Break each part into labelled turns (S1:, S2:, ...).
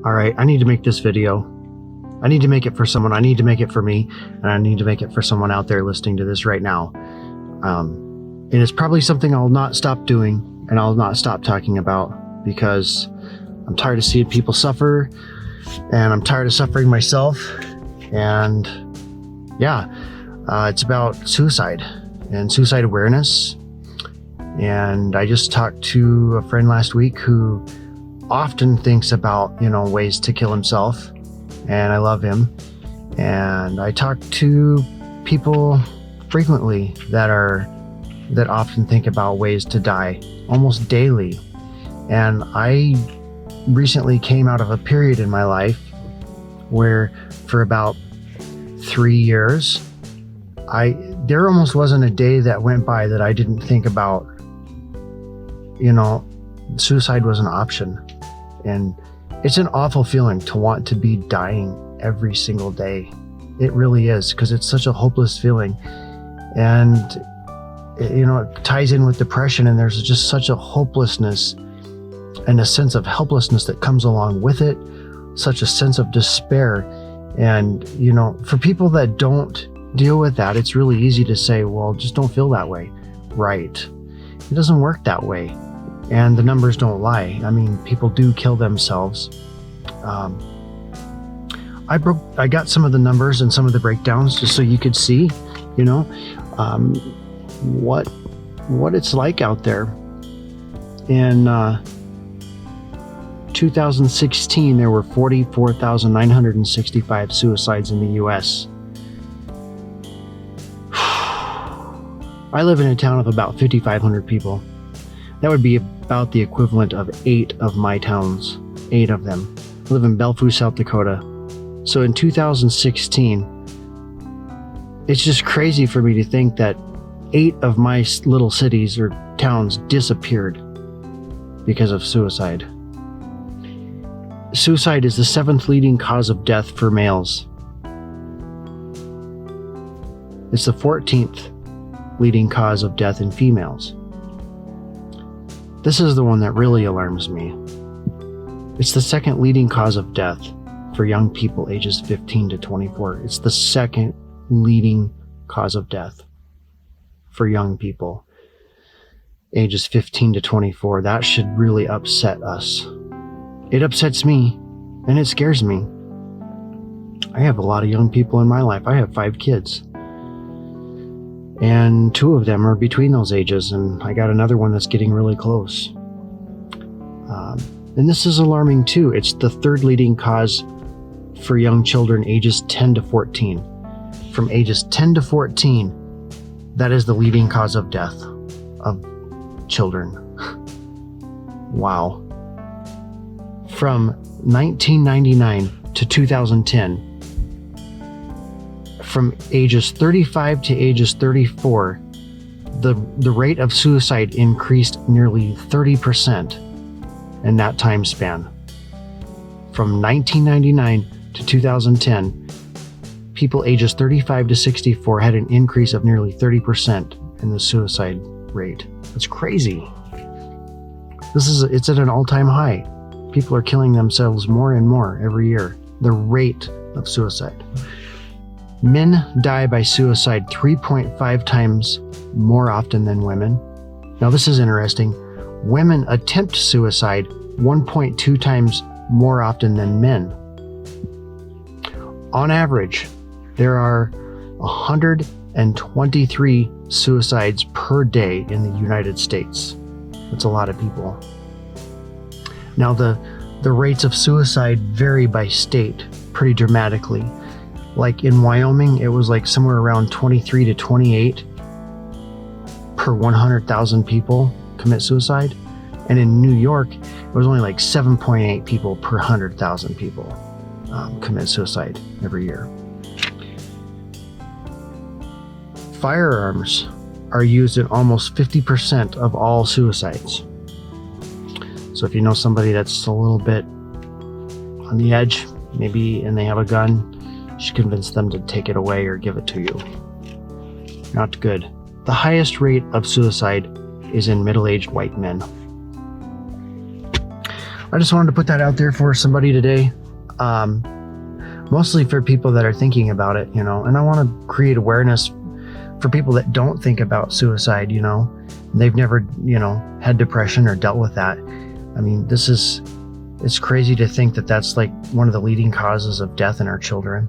S1: all right, I need to make this video. I need to make it for someone. I need to make it for me. And I need to make it for someone out there listening to this right now. And it's probably something I'll not stop doing and I'll not stop talking about, because I'm tired of seeing people suffer and I'm tired of suffering myself. And yeah, it's about suicide and suicide awareness. And I just talked to a friend last week who often thinks about, ways to kill himself. And I love him. And I talk to people frequently that often think about ways to die almost daily. And I recently came out of a period in my life where for about 3 years, there almost wasn't a day that went by that I didn't think about, suicide was an option. And it's an awful feeling to want to be dying every single day. It really is, because it's such a hopeless feeling. And, it ties in with depression, and there's just such a hopelessness and a sense of helplessness that comes along with it, such a sense of despair. And, for people that don't deal with that, it's really easy to say, well, just don't feel that way. Right. It doesn't work that way. And the numbers don't lie. I mean, people do kill themselves. I got some of the numbers and some of the breakdowns just so you could see, what it's like out there. In 2016, there were 44,965 suicides in the U.S. I live in a town of about 5,500 people. That would be about the equivalent of 8 of my towns, 8 of them. I live in Belfast, South Dakota. So in 2016, it's just crazy for me to think that 8 of my little cities or towns disappeared because of suicide. Suicide is the 7th leading cause of death for males. It's the 14th leading cause of death in females. This is the one that really alarms me. It's the 2nd leading cause of death for young people ages 15 to 24. It's the 2nd leading cause of death for young people ages 15 to 24. That should really upset us. It upsets me and it scares me. I have a lot of young people in my life. I have 5 kids. And 2 of them are between those ages, and I got another one that's getting really close. And this is alarming too. It's the 3rd leading cause for young children ages 10 to 14. From ages 10 to 14, that is the leading cause of death of children. Wow. From 1999 to 2010, from ages 35 to ages 34, the rate of suicide increased nearly 30% in that time span. From 1999 to 2010, people ages 35 to 64 had an increase of nearly 30% in the suicide rate. That's crazy. It's at an all-time high. People are killing themselves more and more every year. The rate of suicide. Men die by suicide 3.5 times more often than women. Now this is interesting. Women attempt suicide 1.2 times more often than men. On average, there are 123 suicides per day in the United States. That's a lot of people. Now the rates of suicide vary by state pretty dramatically. Like in Wyoming, it was like somewhere around 23 to 28 per 100,000 people commit suicide. And in New York, it was only like 7.8 people per 100,000 people commit suicide every year. Firearms are used in almost 50% of all suicides. So if you know somebody that's a little bit on the edge, maybe, and they have a gun, you should convince them to take it away or give it to you. Not good. The highest rate of suicide is in middle-aged white men. I just wanted to put that out there for somebody today. Mostly for people that are thinking about it, and I want to create awareness for people that don't think about suicide, they've never, had depression or dealt with that. I mean, it's crazy to think that that's like one of the leading causes of death in our children.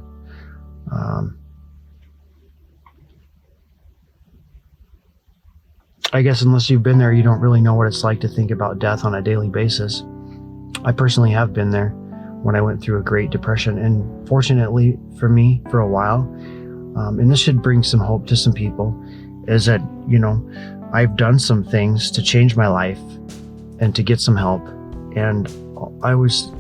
S1: I guess unless you've been there, you don't really know what it's like to think about death on a daily basis. I personally have been there when I went through a Great Depression, and fortunately for me, for a while, and this should bring some hope to some people, is that, I've done some things to change my life and to get some help. And I was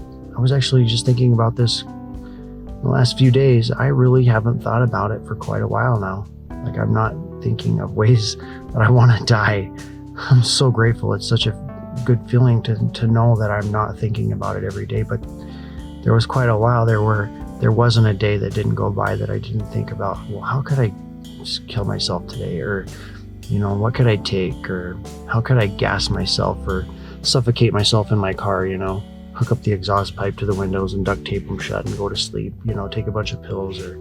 S1: actually just thinking about this the last few days. I really haven't thought about it for quite a while now. Like, I'm not thinking of ways that I want to die. I'm so grateful. It's such a good feeling to know that I'm not thinking about it every day. But there was quite a while there wasn't a day that didn't go by that I didn't think about, well, how could I just kill myself today? Or, what could I take? Or how could I gas myself or suffocate myself in my car, hook up the exhaust pipe to the windows and duct tape them shut and go to sleep, take a bunch of pills, or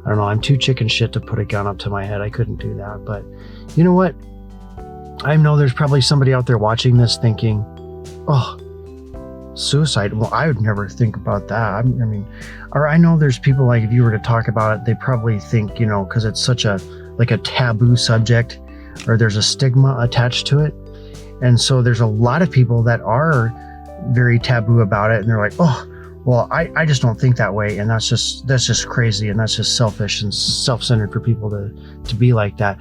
S1: I don't know. I'm too chicken shit to put a gun up to my head. I couldn't do that. But you know what? I know there's probably somebody out there watching this thinking, oh, suicide. Well, I would never think about that. Or I know there's people, like, if you were to talk about it, they probably think, because it's such a taboo subject, or there's a stigma attached to it. And so there's a lot of people that are very taboo about it, and they're like, oh, well, I just don't think that way, and that's just crazy, and that's just selfish and self-centered for people to be like that.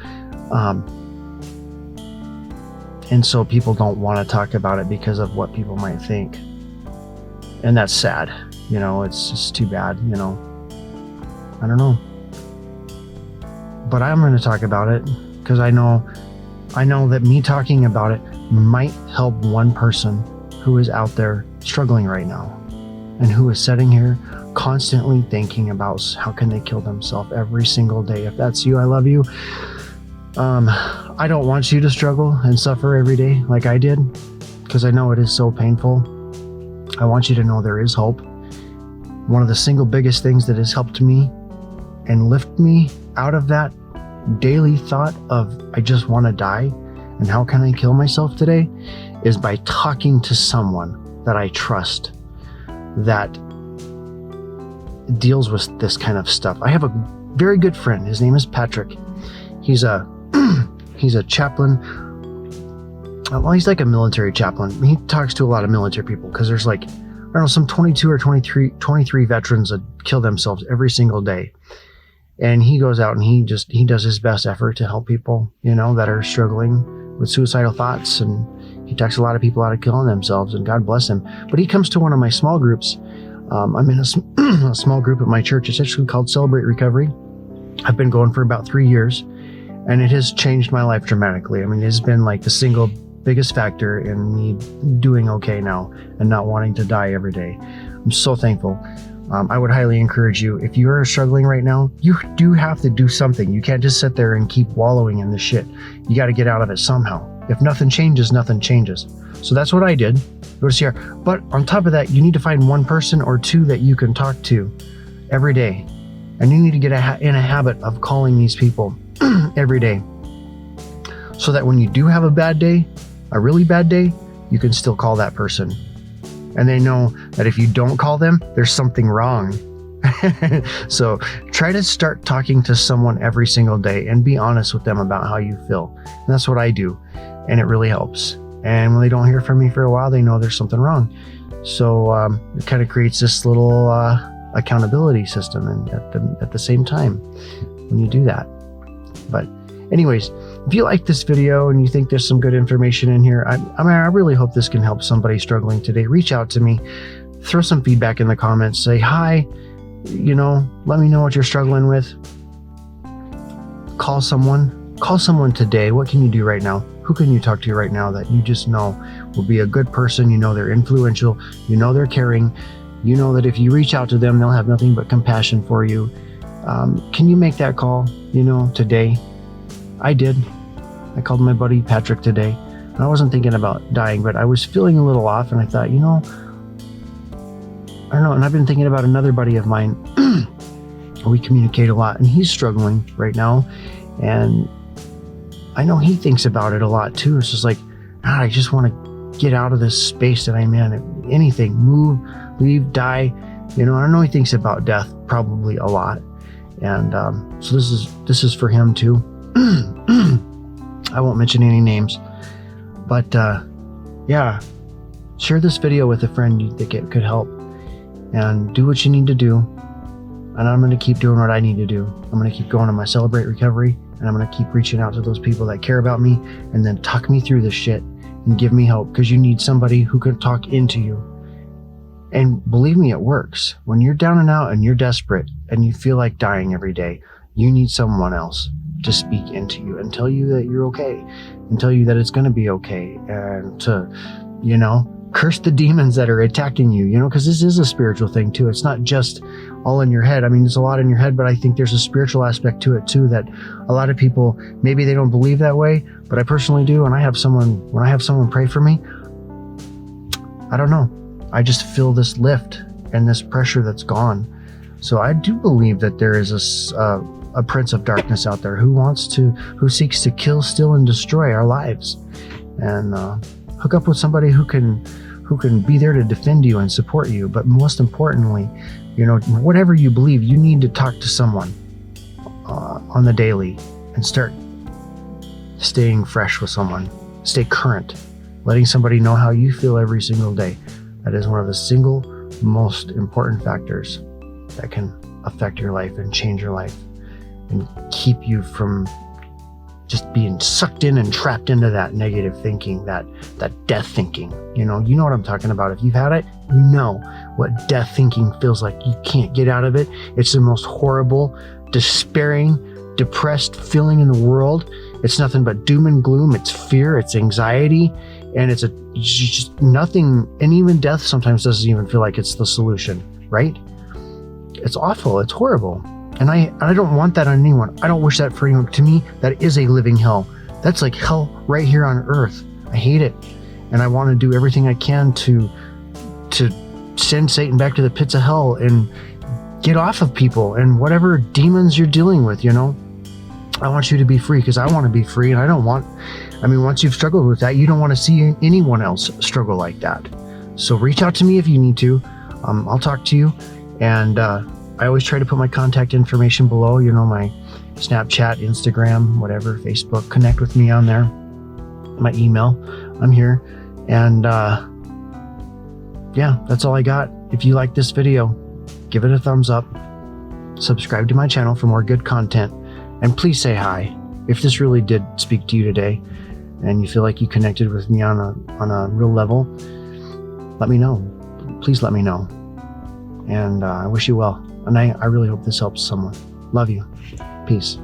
S1: And so people don't want to talk about it because of what people might think. And that's sad. It's just too bad, I don't know. But I'm going to talk about it because I know that me talking about it might help one person who is out there struggling right now, and who is sitting here constantly thinking about how can they kill themselves every single day. If that's you, I love you. I don't want you to struggle and suffer every day like I did, because I know it is so painful. I want you to know there is hope. One of the single biggest things that has helped me and lift me out of that daily thought of I just want to die and how can I kill myself today is by talking to someone that I trust that deals with this kind of stuff. I have a very good friend. His name is Patrick. He's a chaplain. Well, he's like a military chaplain. He talks to a lot of military people because there's like, I don't know, some 22 or 23 veterans that kill themselves every single day. And he goes out and he does his best effort to help people, that are struggling with suicidal thoughts. And he talks a lot of people out of killing themselves, and God bless him. But he comes to one of my small groups. I'm in a small group at my church. It's actually called Celebrate Recovery. I've been going for about 3 years, and it has changed my life dramatically. It has been like the single biggest factor in me doing okay now and not wanting to die every day. I'm so thankful. I would highly encourage you, if you are struggling right now, you do have to do something. You can't just sit there and keep wallowing in the shit. You got to get out of it somehow. If nothing changes, nothing changes. So that's what I did. Go to CR. But on top of that, you need to find one person or two that you can talk to every day. And you need to get in a habit of calling these people every day, so that when you do have a bad day, a really bad day, you can still call that person. And they know that if you don't call them, there's something wrong. So try to start talking to someone every single day and be honest with them about how you feel. And that's what I do. And it really helps. And when they don't hear from me for a while, they know there's something wrong. So it kind of creates this little accountability system, and at the same time when you do that. But anyways, if you like this video and you think there's some good information in here, I really hope this can help somebody struggling today. Reach out to me, throw some feedback in the comments, say hi, let me know what you're struggling with. Call someone today. What can you do right now? Who can you talk to right now that you just know will be a good person? They're influential, they're caring, that if you reach out to them, they'll have nothing but compassion for you. Can you make that call, today? I did. I called my buddy Patrick today. And I wasn't thinking about dying, but I was feeling a little off, and I thought, I don't know. And I've been thinking about another buddy of mine. We communicate a lot, and he's struggling right now. And I know he thinks about it a lot too. It's just like, God, I just want to get out of this space that I'm in. Anything, move, leave, die. I know he thinks about death probably a lot. And so this is for him too. I won't mention any names, but yeah, share this video with a friend you think it could help, and do what you need to do. And I'm going to keep doing what I need to do. I'm going to keep going on my Celebrate Recovery, and I'm going to keep reaching out to those people that care about me, and then talk me through this shit and give me help, because you need somebody who can talk into you. And believe me, it works. When you're down and out and you're desperate and you feel like dying every day, you need someone else to speak into you and tell you that you're okay, and tell you that it's going to be okay, and to, curse the demons that are attacking you, because this is a spiritual thing too. It's not just all in your head. I mean, there's a lot in your head, but I think there's a spiritual aspect to it too, that a lot of people, maybe they don't believe that way, but I personally do. And when I have someone pray for me, I don't know, I just feel this lift and this pressure that's gone. So I do believe that there is a prince of darkness out there who seeks to kill, steal, and destroy our lives. And hook up with somebody who can be there to defend you and support you. But most importantly, whatever you believe, you need to talk to someone on the daily, and start staying fresh with someone. Stay current, letting somebody know how you feel every single day. That is one of the single most important factors that can affect your life and change your life and keep you from just being sucked in and trapped into that negative thinking, that death thinking. You know what I'm talking about. If you've had it, you know what death thinking feels like. You can't get out of it. It's the most horrible, despairing, depressed feeling in the world. It's nothing but doom and gloom. It's fear, it's anxiety, and it's just nothing. And even death sometimes doesn't even feel like it's the solution, right? It's awful. It's horrible. And I don't want that on anyone. I don't wish that for anyone. To me, that is a living hell. That's like hell right here on earth. I hate it. And I want to do everything I can to send Satan back to the pits of hell and get off of people and whatever demons you're dealing with, I want you to be free, because I want to be free. And once you've struggled with that, you don't want to see anyone else struggle like that. So reach out to me if you need to. I'll talk to you. And I always try to put my contact information below, my Snapchat, Instagram, whatever, Facebook. Connect with me on there. My email, I'm here. And yeah, that's all I got. If you like this video, give it a thumbs up. Subscribe to my channel for more good content. And please say hi. If this really did speak to you today and you feel like you connected with me on a real level, let me know. Please let me know. And I wish you well. And I really hope this helps someone. Love you. Peace.